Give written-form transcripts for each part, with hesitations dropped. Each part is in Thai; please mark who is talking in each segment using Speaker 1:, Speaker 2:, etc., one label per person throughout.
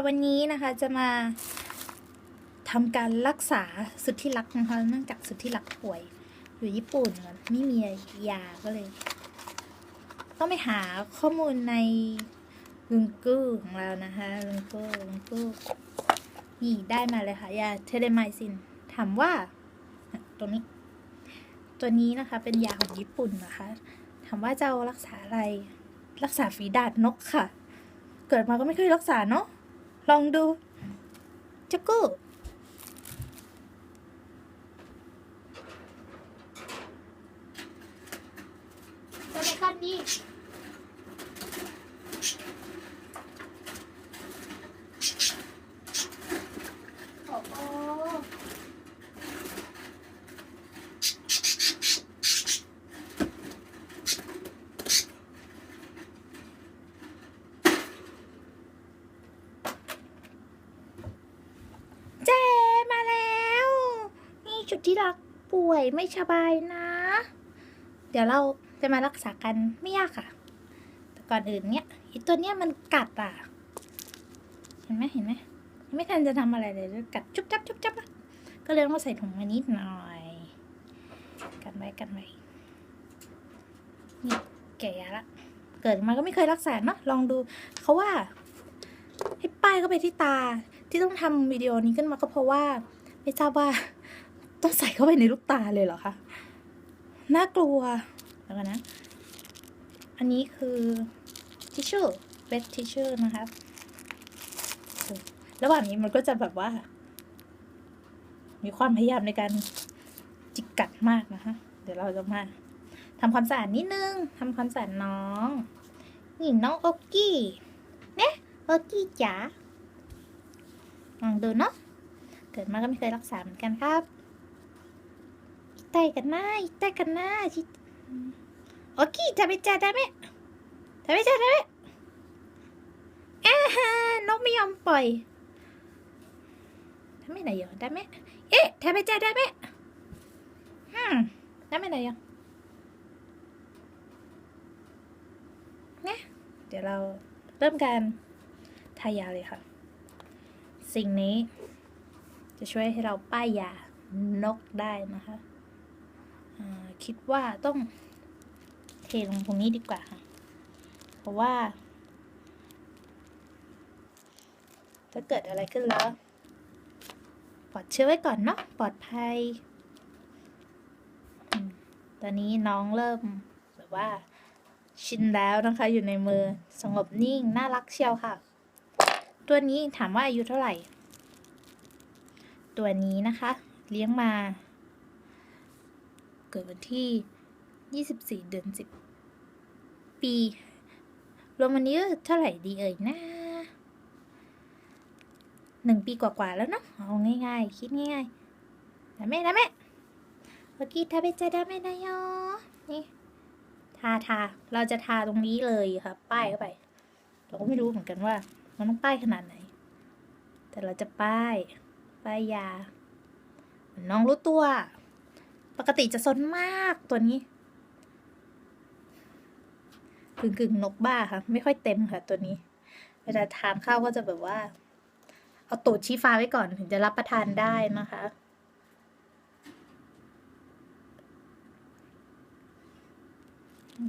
Speaker 1: วันนี้นะคะจะมาทำการรักษาสุดที่รักนะคะเนื่องจากสุดที่รักป่วยอยู่ญี่ปุ่นไม่มียาก็เลยต้องไปหาข้อมูลในลุงกู้ของเรานะคะลุงกู้นี่ได้มาเลยค่ะยาเทเลไมซินถามว่าตัวนี้นะคะเป็นยาของญี่ปุ่นนะคะถามว่าจะเอารักษาอะไรรักษาฝีดาษนกค่ะเกิดมาก็ไม่เคยรักษาเนาะลองดูจักกู้ตัวในขั้นนี้จุดที่รักป่วยไม่สบายนะเดี๋ยวเราจะมารักษากันไม่ยากค่ะแต่ก่อนอื่นเนี่ยตัวเนี้ยมันกัดอ่ะเห็นไหมไม่ทันจะทำอะไรเลยกัดจุ๊บจับก็เลยต้องใส่ถุงมานิดหน่อยกันไว้นี่แก่ยาละเกิดมาก็ไม่เคยรักษาเนาะลองดูเขาว่าให้ป้ายเข้าไปที่ตาที่ต้องทำวิดีโอนี้ขึ้นมาก็เพราะว่าไม่ทราบว่าต้องใส่เข้าไปในลูกตาเลยเหรอคะน่ากลัวแล้วกันนะอันนี้คือทิชชู่เวททิชชู่นะคะระหว่างนี้มันก็จะแบบว่ามีความพยายามในการจิกกัดมากนะคะเดี๋ยวเราจะมาทำความสะอาดนิดนึงทำความสะอาดน้องนี่น้องโอกี้เนี่ยโอกี้จ๋าลองดูเนาะเกิดมาก็ไม่เคยรักษาเหมือนกันครับ痛いかな大きい食べちゃダメนกไม่ยอมปล่อยダメだよダメ食べちゃダメダメだよเนี่ยเดี๋ยวเราเริ่มการทายาเลยค่ะสิ่งนี้จะช่วยให้เราป้ายยานกได้นะคะคิดว่าต้องเทลงตรงนี้ดีกว่าค่ะเพราะว่าถ้าเกิดอะไรขึ้นแล้วปลอดเชื้อไว้ก่อนเนาะปลอดภัยตอนนี้น้องเริ่มแบบว่าชินแล้วนะคะอยู่ในมือสงบนิ่งน่ารักเชียวค่ะตัวนี้ถามว่าอายุเท่าไหร่ตัวนี้นะคะเลี้ยงมาเกิดวันที่24เดือน10ปีรวมวันนี้เท่าไหร่ดีเอ่ยนะ1 ปีกว่าๆแล้วเนาะเอาง่ายๆคิดง่ายๆダメโอเคทาเบจะダメだよนี่ทาเราจะทาตรงนี้เลยค่ะป้ายเข้าไปเราก็ไม่รู้เหมือนกันว่ามันต้องป้ายขนาดไหนแต่เราจะป้ายยาน้องรู้ตัวปกติจะซนมากตัวนี้กึ่งนกบ้าค่ะไม่ค่อยเต็มค่ะตัวนี้เวลาทานข้าวก็จะแบบว่าเอาตูดชี้ฟ้าไว้ก่อนถึงจะรับประทานได้นะคะ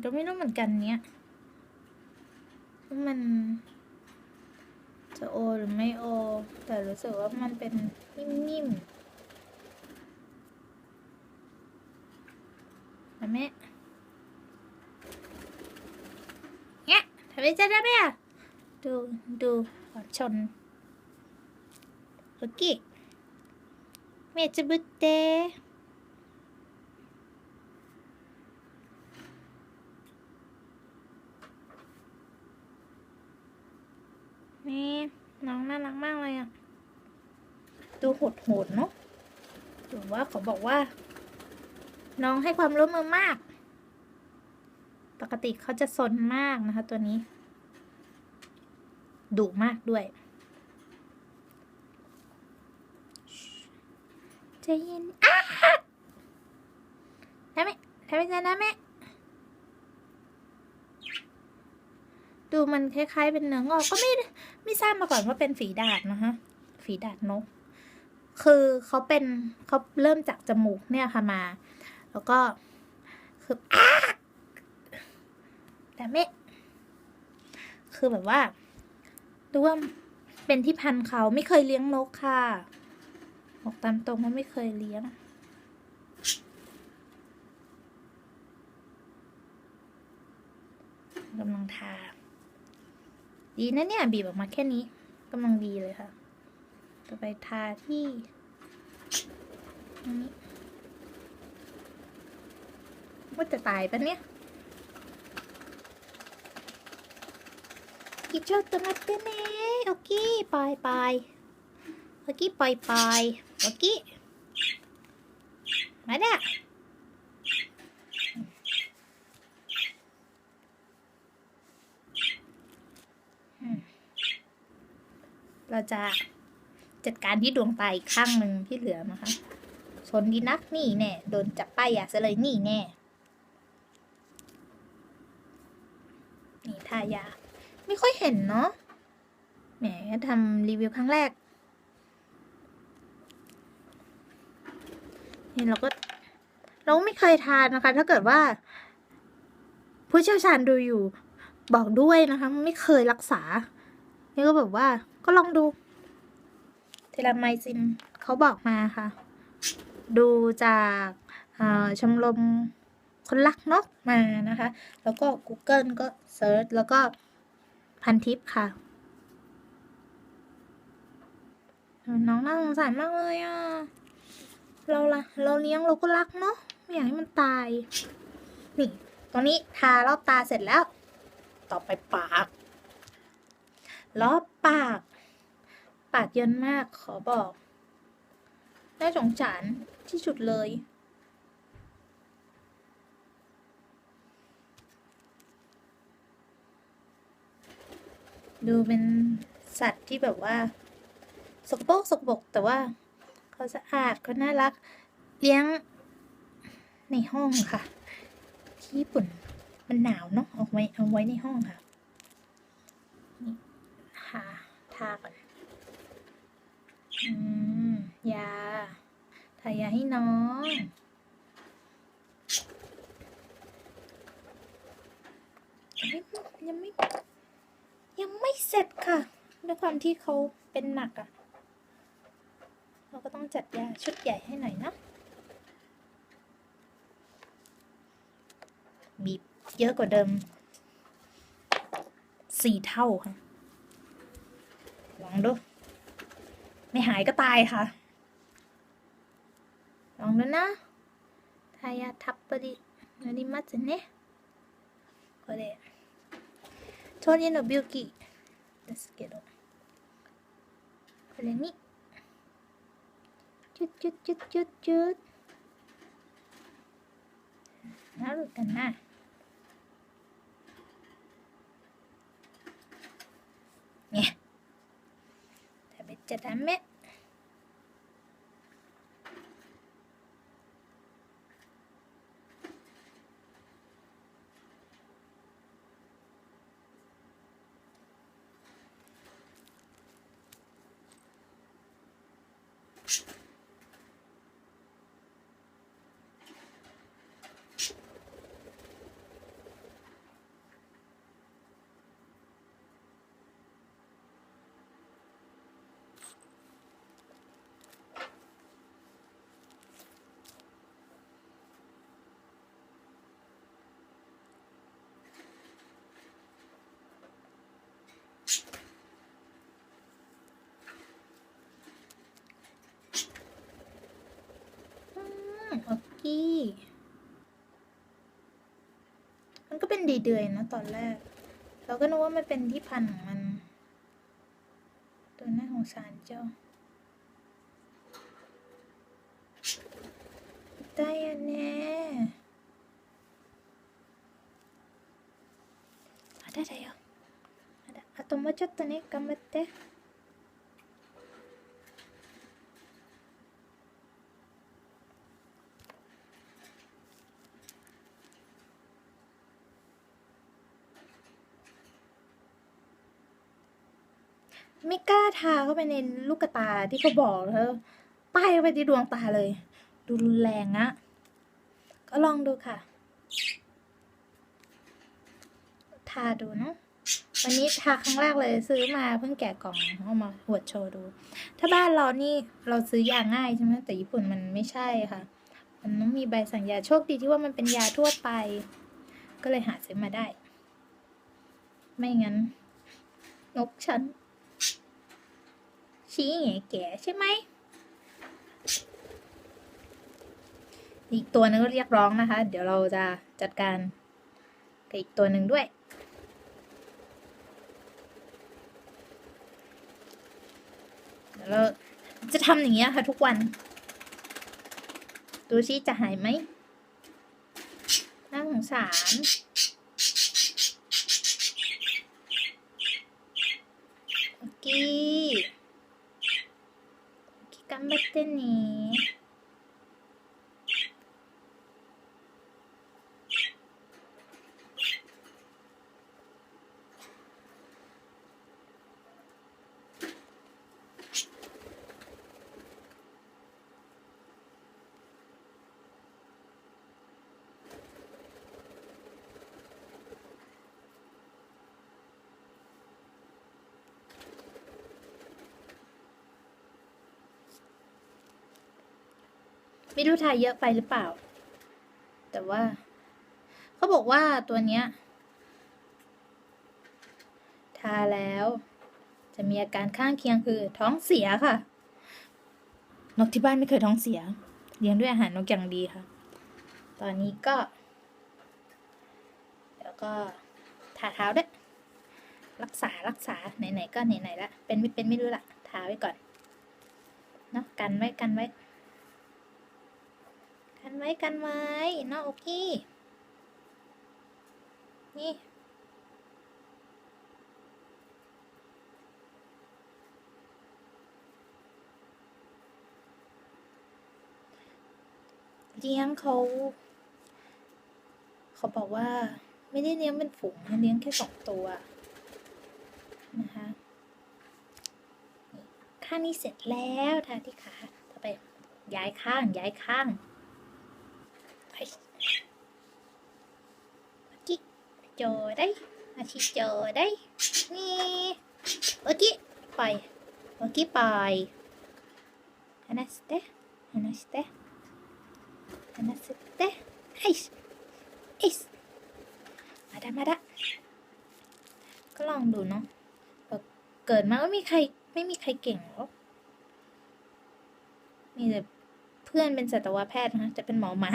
Speaker 1: ก็ไม่รู้เหมือนกันเนี้ยมันจะโอหรือไม่โอแต่รู้สึกว่ามันเป็นนิ่มๆแม่เนี่ยทำไมจะได้ไหมอ่ะดูชนโอเคแม่จะบุตเตนี่น้องน่ารักมากเลยอ่ะดูโหดเนาะถือว่าเขาบอกว่าน้องให้ความร่วมมือมากปกติเขาจะซนมากนะคะตัวนี้ดุมากด้วยใจเย็นทำไม ดูมันคล้ายๆเป็นเนื้องอกก็ไม่ทราบมาก่อนว่าเป็นฝีดาษนะคะฝีดาษนกคือเขาเริ่มจากจมูกเนี่ยค่ะมาแล้วก็คือแต่ไม่คือแบบว่าดูว่าเป็นที่พันเขาไม่เคยเลี้ยงนกค่ะบอกตามตรงว่าไม่เคยเลี้ยงกำลังทาดีนะเนี่ยบีบออกมาแค่นี้กำลังดีเลยค่ะต่อไปทาที่นี้ว่าจะตายปะเนี่ยちょっと待ってねโอเคปล่อยโอเคปล่อยโอเคมาเด้อเราจะจัดการที่ดวงตาอีกข้างหนึ่งที่เหลือนะคะชนดีนักนี่แน่โดนจับป้ายยาซะเลยนี่แน่นี่ทายาไม่ค่อยเห็นเนาะแหมทำรีวิวครั้งแรกนี่เราไม่เคยทานนะคะถ้าเกิดว่าผู้เชี่ยวชาญดูอยู่บอกด้วยนะคะไม่เคยรักษานี่ก็แบบว่าก็ลองดูเทลาไมซินเขาบอกมาค่ะดูจากชมรมคนรักนกมานะคะแล้วก็ Google ก็เซิร์ชแล้วก็พันทิปค่ะน้องน่าสงสารมากเลยอ่ะเราเลี้ยงเราก็รักเนาะไม่อยากให้มันตายนี่ตรงนี้ทารอบตาเสร็จแล้วต่อไปปากรอบปากเยินมากขอบอกน่าสงสารที่สุดเลยดูเป็นสัตว์ที่แบบว่าสกปรกแต่ว่าเขาสะอาดเขาน่ารักเลี้ยงในห้องค่ะที่ญี่ปุ่นมันหนาวเนาะเอาไว้ในห้องค่ะนี่ทาก่อนยาทายาให้น้องยังไม่เสร็จค่ะด้วยความที่เขาเป็นหนักอ่ะเราก็ต้องจัดยาชุดใหญ่ให้หน่อยนะบีบเยอะกว่าเดิม4 เท่าค่ะลองดูไม่หายก็ตายค่ะลองดูนะทายาทับปริなりますねこれ鳥の病気ですけどこれにチュッチュッチュッチュッチュッなるかなね食べちゃダメโอเคมันก็เป็นดีเดือยนะตอนแรกเราก็นึกว่ามันเป็นที่พันของมันตัวน่าสงสารเจ้าได้อะแน่ได้よあともうちょっとね頑張ってไม่กล้าทาเข้าไปในลูกตาที่เขาบอกแล้วป้ายเข้าไปที่ดวงตาเลย ดูรุนแรงนะก็ลองดูค่ะทาดูเนาะวันนี้ทาครั้งแรกเลยซื้อมาเพิ่งแกะกล่องเอามาหวดโชว์ดูถ้าบ้านเรานี่เราซื้อยาง่ายใช่ไหมแต่ญี่ปุ่นมันไม่ใช่ค่ะมันต้องมีใบสั่งยาโชคดีที่ว่ามันเป็นยาทั่วไปก็เลยหาซื้อมาได้ไม่งั้นนกฉันชี้แง่แก่ใช่ไหมอีกตัวนึงก็เรียกร้องนะคะเดี๋ยวเราจะจัดการกับอีกตัวหนึ่งด้วยเดี๋ยวเราจะทำอย่างเงี้ยค่ะทุกวันดูซิจะหายไหมน่าสงสารโอเค頑張ってねไม่รู้ทาเยอะไปหรือเปล่าแต่ว่าเขาบอกว่าตัวเนี้ยทาแล้วจะมีอาการข้างเคียงคือท้องเสียค่ะนกที่บ้านไม่เคยท้องเสียเลี้ยงด้วยอาหารนกอย่างดีค่ะตอนนี้ก็แล้วก็ทาเท้าด้วยรักษาไหนๆก็ไหนๆละเป็นไม่เป็นไม่รู้ละทาไว้ก่อนเนาะกันไว้เนาะโอเคนี่เลี้ยงเขาบอกว่าไม่ได้เลี้ยงเป็นฝูงนะเลี้ยงแค่2 ตัวนะคะข้างนี้เสร็จแล้วทาที่ขาต่อไปย้ายข้างกิ๊กโจได้อาชิโจได้นี่โอเคปล่อย離してまだก็ลองดูเนาะเกิดมาไม่มีใครเก่งหรอกมีแต่เพื่อนเป็นสัตวแพทย์นะจะเป็นหมอหมา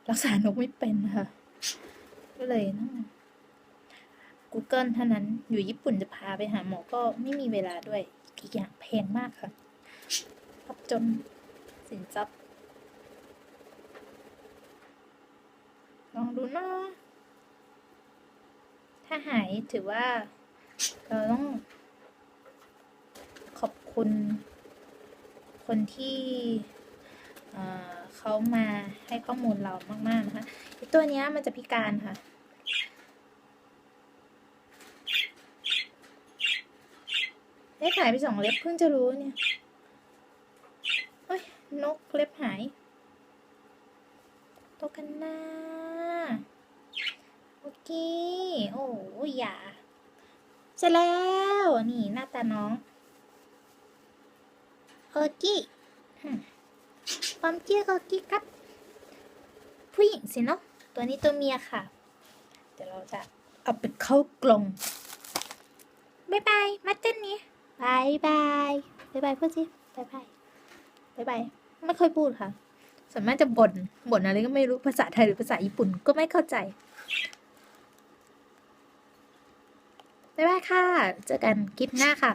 Speaker 1: รักษานกไม่เป็นค่ะก็เลยต้อง Google เท่านั้นอยู่ญี่ปุ่นจะพาไปหาหมอก็ไม่มีเวลาด้วยอีกอย่างแพงมากค่ะรับจนสินทรัพย์ลองดูเนาะถ้าหายถือว่าเราต้องขอบคุณคนที่เขามาให้ข้อมูลเรามากๆนะคะตัวนี้มันจะพิการค่ะได้หายไป2 เล็บเพิ่งจะรู้เนี่ยเฮ้ยนกเล็บหายโตกันนะโอเคโอ้อย่าเสร็จแล้วนี่หน้าตาน้องโอเคความเกี้ยก็กิ๊กครับผู้หญิงสิเนาะตัวนี้ตัวเมียค่ะเดี๋ยวเราจะเอาไปเข้ากรงบ๊ายบายมาเต้นนี้บ๊ายบายพูดสิบ๊ายบายไม่ค่อยพูดค่ะส่วนมากจะบ่นอะไรก็ไม่รู้ภาษาไทยหรือภาษาญี่ปุ่นก็ไม่เข้าใจบ๊ายบายค่ะเจอกันคลิปหน้าค่ะ